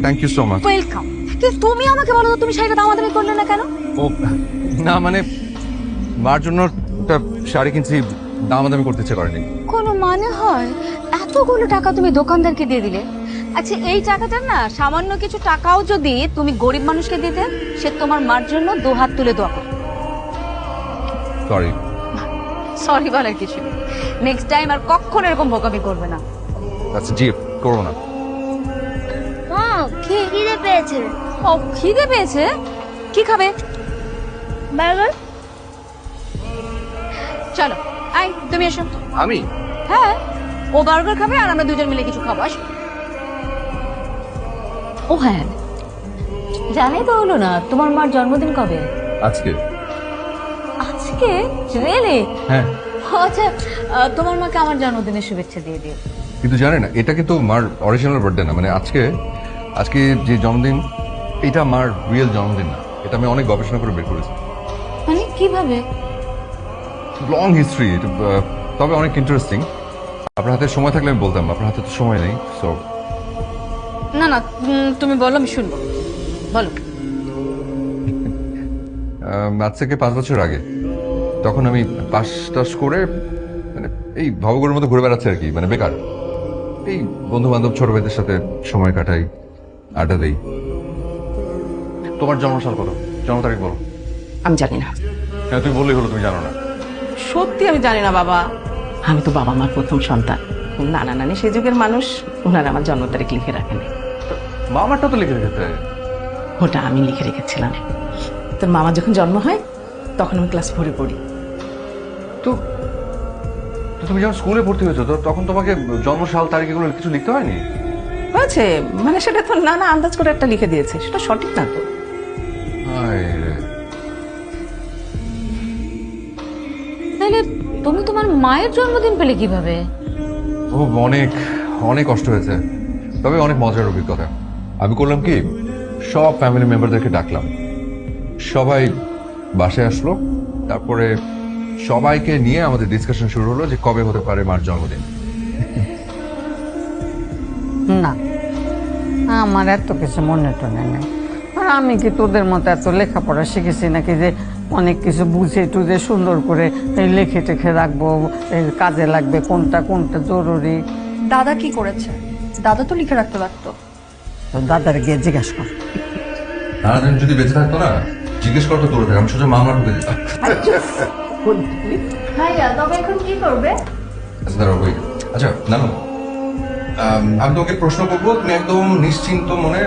Thank you so much. Welcome. কিন্তু তুমি আমাকে বলো তো তুমি শাড়িটা দামাদামি করলে না কেন? ও না মানে মার জন্য একটা শাড়ি কিনছি, দামাদামি করতে ইচ্ছে করেনি। কোনো মানে হয়? এতগুলো টাকা তুমি দোকানদারকে দিয়ে দিলে। আচ্ছা এই টাকাটা না সামান্য কিছু টাকাও যদি তুমি গরিব মানুষকে দিতে, সে তোমার মার জন্য দুহাত তুলে দোয়া করবে। সরি। সরি বলার কিছু নেই। নেক্সট টাইম আর কখনো এরকম বোকামি করবে না। আচ্ছা জি, করবো না। মা খিদে পেয়েছে। ও খিদে পেয়েছে? কি খাবে? বার্গার। চলো আই তুমি এসো। আমি? হ্যাঁ, ও বার্গার খাবে আর আমরা দুজন মিলে কিছু খাবো। আসো। ও হ্যাঁ, জানাই তো হলো না তোমার মার জন্মদিন কবে? আজকে। আজকে? রিয়েলি? হ্যাঁ। আচ্ছা তোমার মাকে আমার জন্মদিনের শুভেচ্ছা দিয়ে দিও। কিন্তু জানে না এটা কিন্তু মার অরিজিনাল বার্থডে না, মানে আজকে আজকে যে জন্মদিন এটা মার রিয়েল জন্মদিন না। এটা আমি অনেক গবেষণা করে বের করেছি। মানে কিভাবে? লং হিস্ট্রি, তবে অনেক ইন্টারেস্টিং। আপনার হাতে সময় থাকলে আমি বলতাম, আপনার হাতে তো সময় নেই। সো না না তুমি বলো, আমি শুনবো, বলো। আজ থেকে 5 বছর আগে, তখন আমি পাস টাস করে মানে এই ভবঘুরের মতো ঘুরে বেড়াচ্ছি আর কি, মানে বেকার। এই বন্ধু বান্ধব ছোট ভাইদের সাথে সময় কাটাই, আড্ডা দেই। তোমার জন্মসাল কত, জন্ম তারিখ বলো। আমি জানি না। হ্যাঁ তুমি বললেই হলো তুমি জানো না। সত্যি আমি জানি না বাবা। আমি তো বাবা মার প্রথম সন্তান। নানা নানি সে যুগের মানুষ, ওনারা আমার জন্ম তারিখ লিখে রাখেনি। মামারটা তো লিখে রেখেছে। ওটা আমি লিখে রেখেছিলাম। তোর মামা যখন জন্ম হয় তখন আমি ক্লাস 4-এ পড়ি। তো তো তুমি যখন স্কুলে ভর্তি হয়েছো তো তখন তোমাকে জন্মসাল তারিখ এগুলো কিছু লিখতে হয়নি? হয়েছে, মানে সেটা তো নানা আন্দাজ করে একটা লিখে দিয়েছে, সেটা সঠিক না তো। হায় রে। তাহলে তুমি তোমার মায়ের জন্মদিন পেলে কিভাবে? ও অনেক অনেক কষ্ট হয়েছে, তবে অনেক মজার অভিজ্ঞতা। আমি করলাম কি, সব ফ্যামিলি মেম্বারদেরকে ডাকলাম, সবাই বাসায় আসলো, তারপরে সবাইকে নিয়ে আমাদের ডিসকাশন শুরু হলো যে কবে হতে পারে মার জন্মদিন। না, আমার এত কিছু মনে টনে নেই। আর আমি কি তোদের মতো এত লেখাপড়া শিখেছি নাকি যে অনেক কিছু বুঝে টুঝে সুন্দর করে এই লেখে টেখে রাখবো, এই কাজে লাগবে কোনটা কোনটা জরুরি। দাদা কি করেছে? দাদা তো লিখে রাখতে পারতো। তো দাদার গিয়ে জিজ্ঞাসা কর। নানাদিন যদি বেঁচে থাকতো না, জিজ্ঞেস করতো দূরে থাকে, আমি সোজা মামলা ঢুকে দিতাম। ভাইয়া তবে এখন কি করবে? আচ্ছা দাঁড়াও, wait. আচ্ছা নানু, আমি তোমাকে প্রশ্ন করবো, তুমি একদম নিশ্চিন্ত মনে